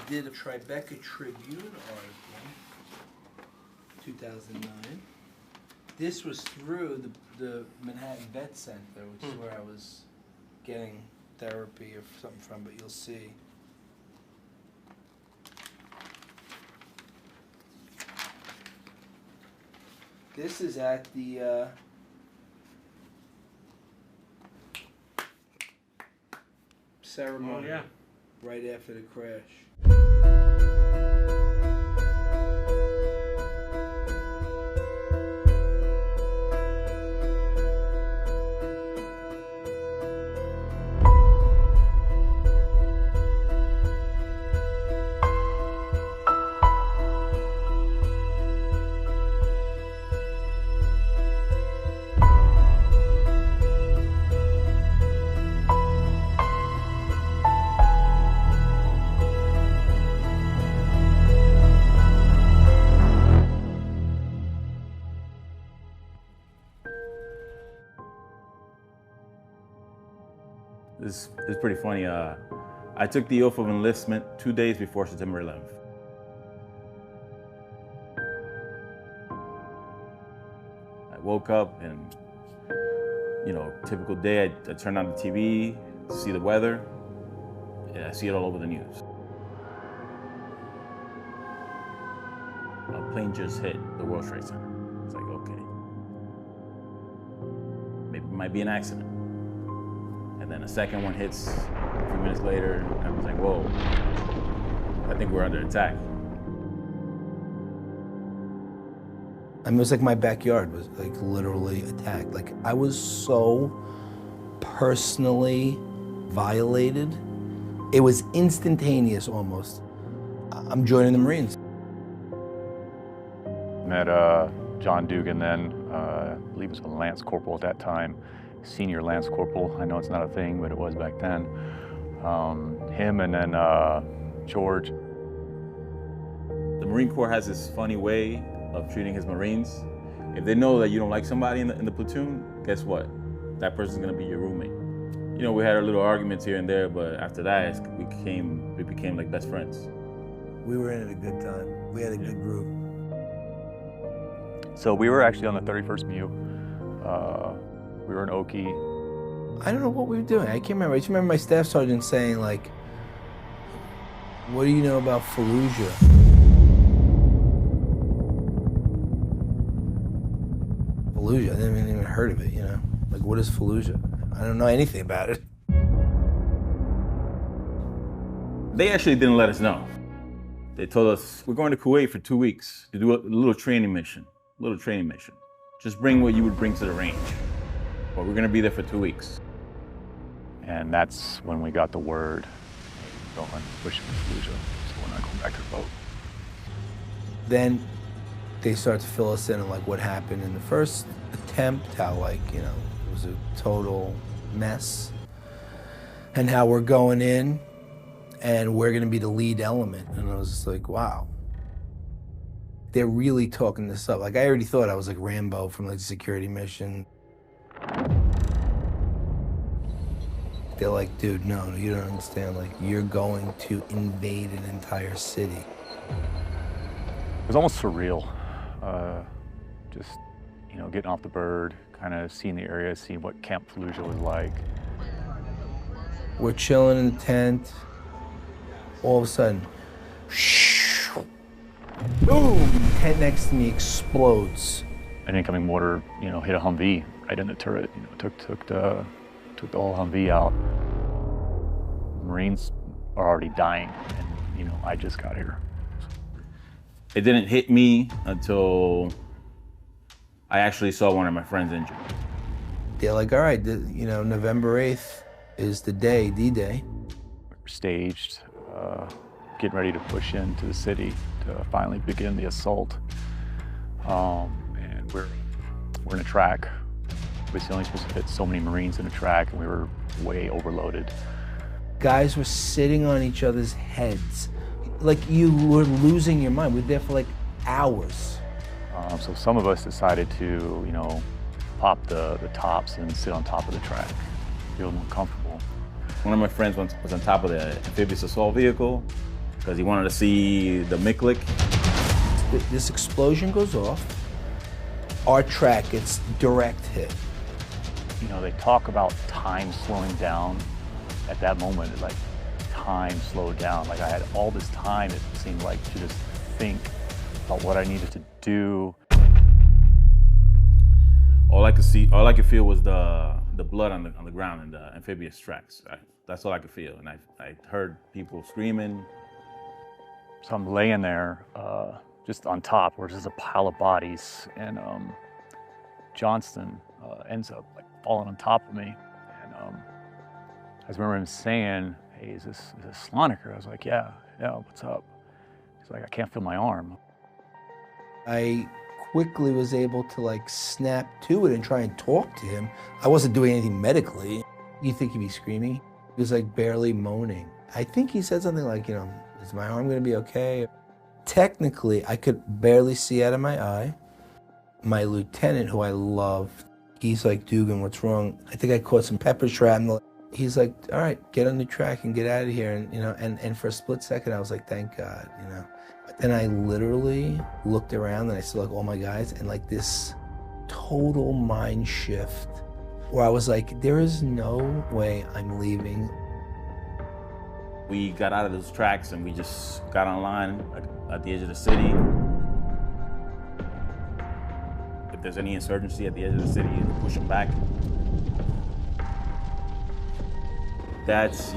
did a Tribeca Tribune article, 2009. This was through the Manhattan Vet Center, which is where I was getting therapy or something from, but you'll see. This is at the ceremony right after the crash. It's pretty funny. I took the oath of enlistment 2 days before September 11th. I woke up and, you know, typical day, I turned on the TV, see the weather, and I see it all over the news. A plane just hit the World Trade Center. It's like, okay, maybe it might be an accident. And then a second one hits a few minutes later, and I was like, whoa, I think we're under attack. I mean, it was like my backyard was like literally attacked. Like I was so personally violated. It was instantaneous almost. I'm joining the Marines. Met John Dugan then, I believe he was a Lance Corporal at that time. Senior Lance Corporal. I know it's not a thing, but it was back then. Him and then George. The Marine Corps has this funny way of treating his Marines. If they know that you don't like somebody in the platoon, guess what? That person's gonna be your roommate. You know, we had our little arguments here and there, but after that, we became like best friends. We were in at a good time. We had a good group. So we were actually on the 31st MU. We were in Oki. I don't know what we were doing. I can't remember. I just remember my staff sergeant saying, like, what do you know about Fallujah? Fallujah, I didn't even heard of it, you know? Like, what is Fallujah? I don't know anything about it. They actually didn't let us know. They told us, we're going to Kuwait for 2 weeks to do a little training mission. Just bring what you would bring to the range. But we're gonna be there for 2 weeks. And that's when we got the word, going pushing Fallujah, so we're not going back to the boat. Then they start to fill us in on like what happened in the first attempt, how like, you know, it was a total mess, and how we're going in and we're gonna be the lead element. And I was just like, wow. They're really talking this up. Like I already thought I was like Rambo from like the security mission. They're like, dude, no, you don't understand. Like, you're going to invade an entire city. It was almost surreal. Just, you know, getting off the bird, kind of seeing the area, seeing what Camp Fallujah was like. We're chilling in the tent. All of a sudden, boom! Tent next to me explodes. An incoming mortar, you know, hit a Humvee right in the turret. You know, took the whole Humvee out. Marines are already dying, and you know, I just got here. It didn't hit me until I actually saw one of my friends injured. They're like, all right, you know, November 8th is the day, D-Day. We're staged, getting ready to push into the city to finally begin the assault. And we're in a track. We were only supposed to fit so many Marines in a track, and we were way overloaded. Guys were sitting on each other's heads. Like you were losing your mind. We were there for like hours. So some of us decided to, you know, pop the tops and sit on top of the track, feel more comfortable. One of my friends was on top of the amphibious assault vehicle, because he wanted to see the Miklik. This explosion goes off. Our track gets direct hit. You know, they talk about time slowing down. At that moment, like, time slowed down. Like, I had all this time, it seemed like, to just think about what I needed to do. All I could feel was the blood on the ground and the amphibious tracks. That's all I could feel, and I heard people screaming. So I'm laying there, just on top, where there's just a pile of bodies, and Johnston ends up like falling on top of me, and I just remember him saying, "Hey, is this Sloniker?" I was like, "Yeah, what's up?" He's like, "I can't feel my arm." I quickly was able to like snap to it and try and talk to him. I wasn't doing anything medically. You think he'd be screaming? He was like barely moaning. I think he said something like, you know, "Is my arm gonna be okay?" Technically, I could barely see out of my eye. My lieutenant, who I loved, he's like, "Dugan, what's wrong?" I think I caught some pepper shrapnel. He's like, "All right, get on the track and get out of here." And, you know, and for a split second, I was like, thank God, you know. But then I literally looked around and I saw like all my guys, and like this total mind shift where I was like, there is no way I'm leaving. We got out of those tracks and we just got on line at the edge of the city. If there's any insurgency at the edge of the city, push them back. That's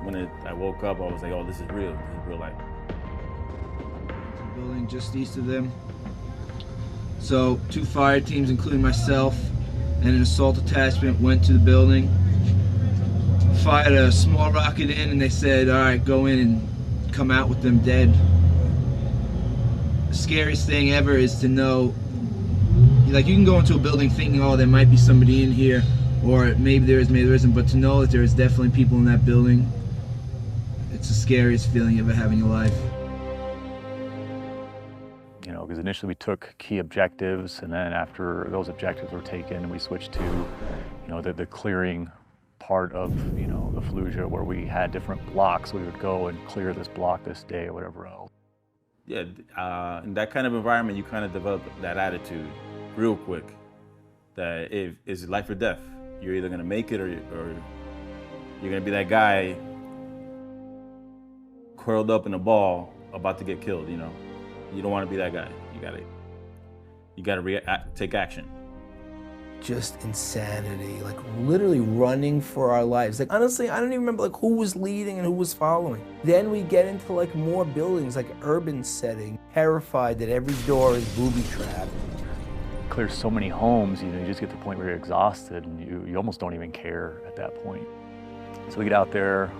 when I woke up. I was like, oh, this is real. This is real life. Building just east of them. So 2 fire teams, including myself, and an assault detachment went to the building, fired a small rocket in, and they said, all right, go in and come out with them dead. The scariest thing ever is to know, like, you can go into a building thinking, oh, there might be somebody in here, or maybe there is, maybe there isn't, but to know that there is definitely people in that building, it's the scariest feeling you ever have in your life. You know, because initially we took key objectives, and then after those objectives were taken, we switched to, you know, the clearing part of, you know, the Fallujah, where we had different blocks. We would go and clear this block this day or whatever else. Yeah, in that kind of environment, you kind of develop that attitude real quick, that if it's life or death. You're either gonna make it or you're gonna be that guy curled up in a ball about to get killed, you know. You don't want to be that guy. You gotta take action. Just insanity, like literally running for our lives. Like honestly, I don't even remember like who was leading and who was following. Then we get into like more buildings, like urban setting, terrified that every door is booby trapped. Clear so many homes, you know, you just get to the point where you're exhausted and you almost don't even care at that point. So we get out there,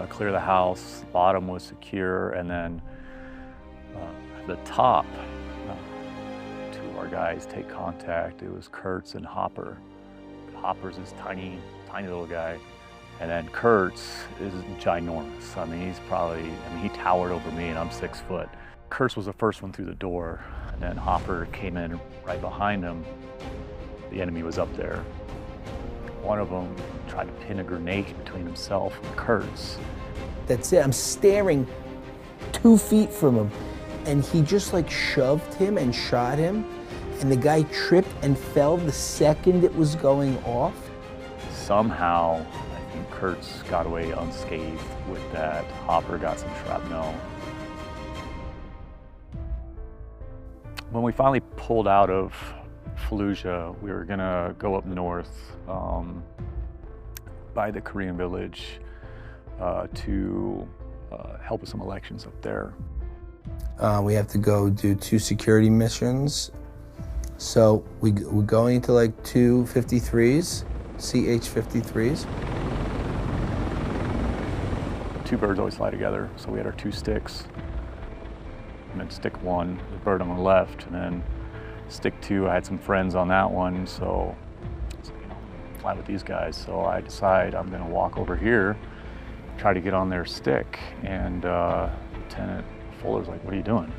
clear the house, the bottom was secure, and then the top, two of our guys take contact. It was Kurtz and Hopper. Hopper's this tiny little guy, and then Kurtz is ginormous. I mean, he towered over me, and I'm 6 foot. Kurtz was the first one through the door, and then Hopper came in right behind him. The enemy was up there. One of them tried to pin a grenade between himself and Kurtz. That's it, I'm staring 2 feet from him, and he just like shoved him and shot him, and the guy tripped and fell the second it was going off. Somehow, I think Kurtz got away unscathed with that. Hopper got some shrapnel. When we finally pulled out of Fallujah, we were gonna go up north by the Korean village to help with some elections up there. We have to go do 2 security missions. So we're going into like 2 53s, CH-53s. 2 birds always fly together, so we had our 2 sticks. And then stick 1, the bird on the left, and then stick 2, I had some friends on that one, so you know, fly with these guys. So I decide I'm gonna walk over here, try to get on their stick, and Lieutenant Fuller's like, what are you doing?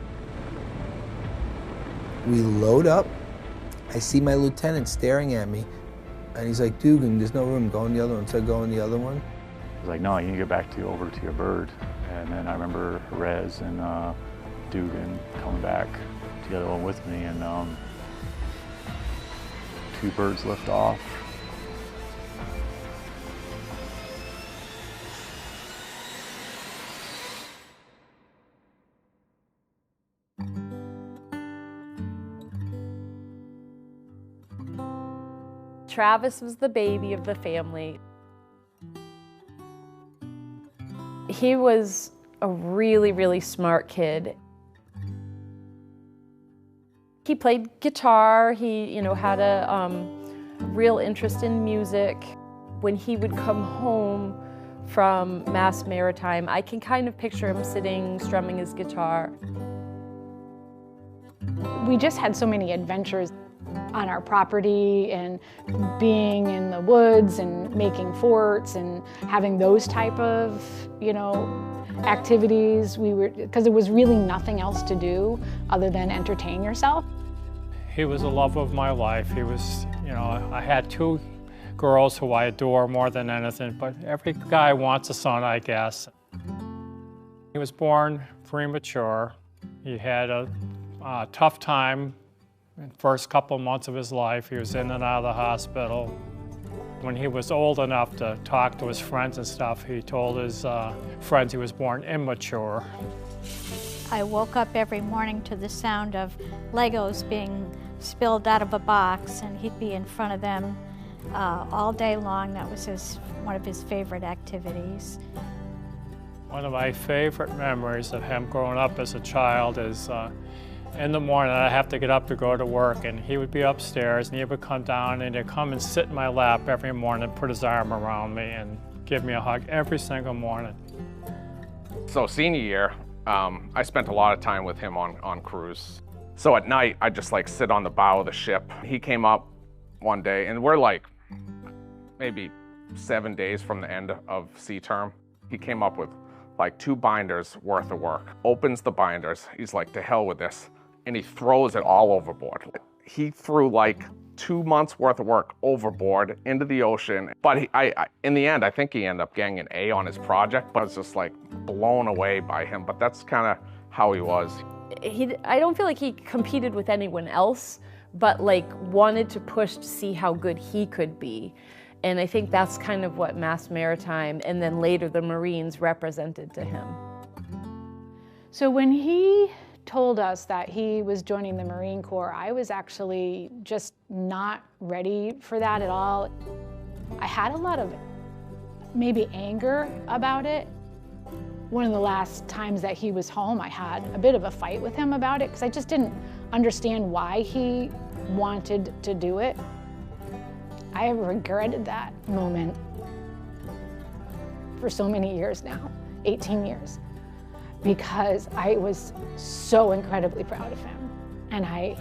We load up, I see my lieutenant staring at me, and he's like, Dugan, there's no room, go in the other one. So I go in the other one. He's like, no, you need to get back over to your bird. And then I remember Jerez and Dugan coming back together along with me, and 2 birds lift off. Travis was the baby of the family. He was a really, really smart kid. He played guitar. He, had a real interest in music. When he would come home from Mass Maritime, I can kind of picture him sitting, strumming his guitar. We just had so many adventures on our property and being in the woods and making forts and having those type of, activities. Because there was really nothing else to do other than entertain yourself. He was the love of my life. He was, I had 2 girls who I adore more than anything, but every guy wants a son, I guess. He was born premature. He had a tough time in the first couple of months of his life. He was in and out of the hospital. When he was old enough to talk to his friends and stuff, he told his friends he was born immature. I woke up every morning to the sound of Legos being spilled out of a box, and he'd be in front of them all day long. That was one of his favorite activities. One of my favorite memories of him growing up as a child is in the morning I have to get up to go to work, and he would be upstairs and he would come down and he'd come and sit in my lap every morning, put his arm around me and give me a hug every single morning. So senior year, I spent a lot of time with him on cruise. So at night, I just sit on the bow of the ship. He came up one day, and we're maybe 7 days from the end of sea term. He came up with 2 binders worth of work, opens the binders. He's like, to hell with this. And he throws it all overboard. He threw 2 months worth of work overboard into the ocean. But in the end, I think he ended up getting an A on his project, but it's just blown away by him. But that's kind of how he was. I don't feel like he competed with anyone else, but wanted to push to see how good he could be. And I think that's kind of what Mass Maritime and then later the Marines represented to him. So when he told us that he was joining the Marine Corps, I was actually just not ready for that at all. I had a lot of maybe anger about it. One of the last times that he was home, I had a bit of a fight with him about it because I just didn't understand why he wanted to do it. I have regretted that moment for so many years now, 18 years, because I was so incredibly proud of him. And I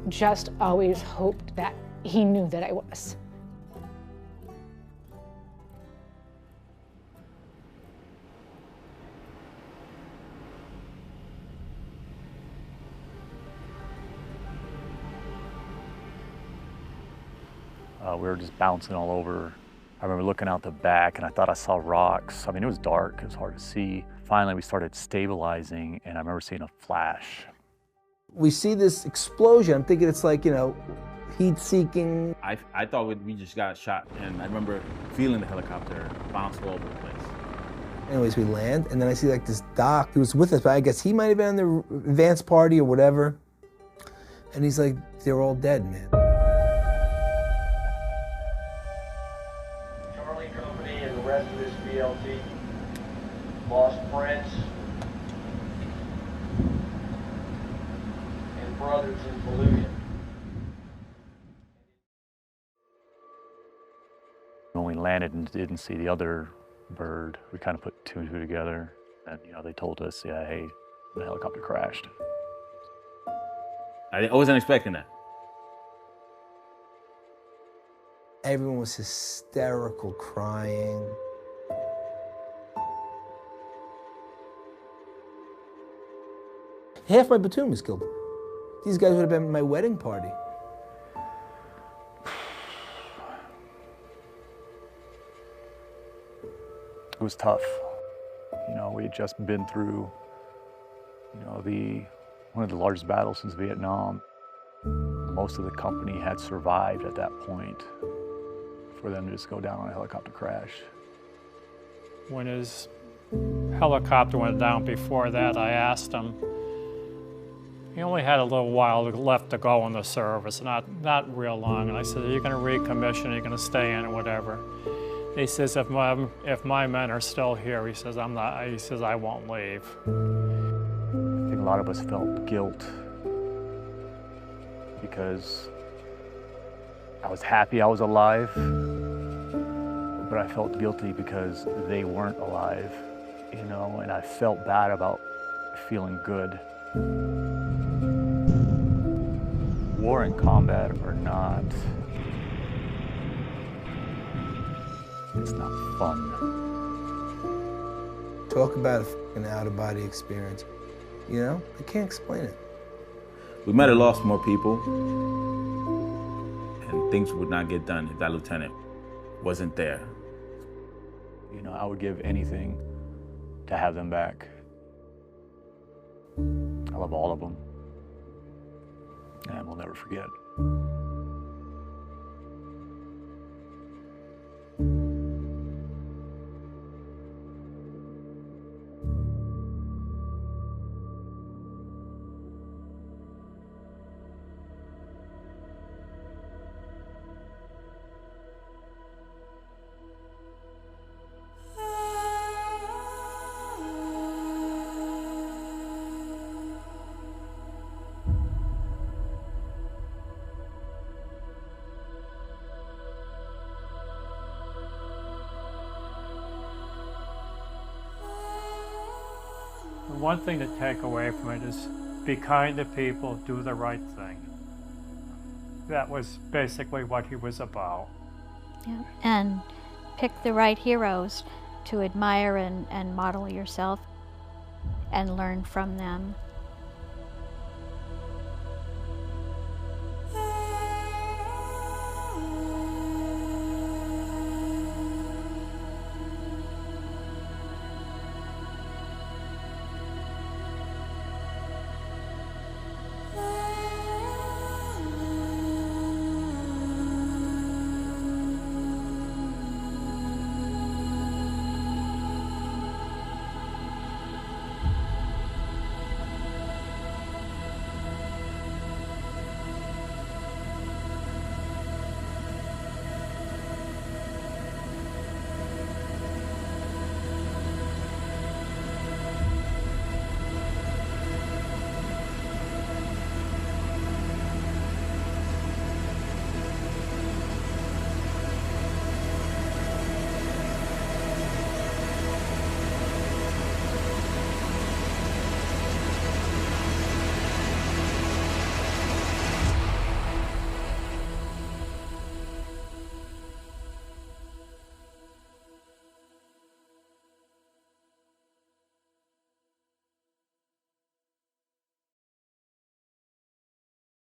just always hoped that he knew that I was. We were just bouncing all over. I remember looking out the back and I thought I saw rocks. I mean, it was dark, it was hard to see. Finally, we started stabilizing and I remember seeing a flash. We see this explosion. I'm thinking it's heat-seeking. I thought we just got shot, and I remember feeling the helicopter bounce all over the place. Anyways, we land, and then I see this doc who was with us, but I guess he might have been on the advance party or whatever. And he's like, they're all dead, man. And the rest of this BLT lost friends and brothers in Fallujah. When we landed and didn't see the other bird, we kind of put 2 and 2 together. And they told us, yeah, hey, the helicopter crashed. I wasn't expecting that. Everyone was hysterical, crying. Half my platoon was killed. These guys would have been at my wedding party. It was tough. we had just been through, one of the largest battles since Vietnam. Most of the company had survived at that point for them to just go down on a helicopter crash. When his helicopter went down before that, I asked him, he only had a little while left to go in the service, not real long. And I said, are you going to recommission, are you going to stay in or whatever? He says, if my men are still here, he says, I won't leave. I think a lot of us felt guilt because I was happy I was alive, but I felt guilty because they weren't alive, and I felt bad about feeling good. War and combat or not, it's not fun. Talk about an out-of-body experience. I can't explain it. We might have lost more people, and things would not get done if that lieutenant wasn't there. I would give anything to have them back. I love all of them, and we'll never forget. One thing to take away from it is be kind to people, do the right thing. That was basically what he was about. Yeah. And pick the right heroes to admire and model yourself and learn from them.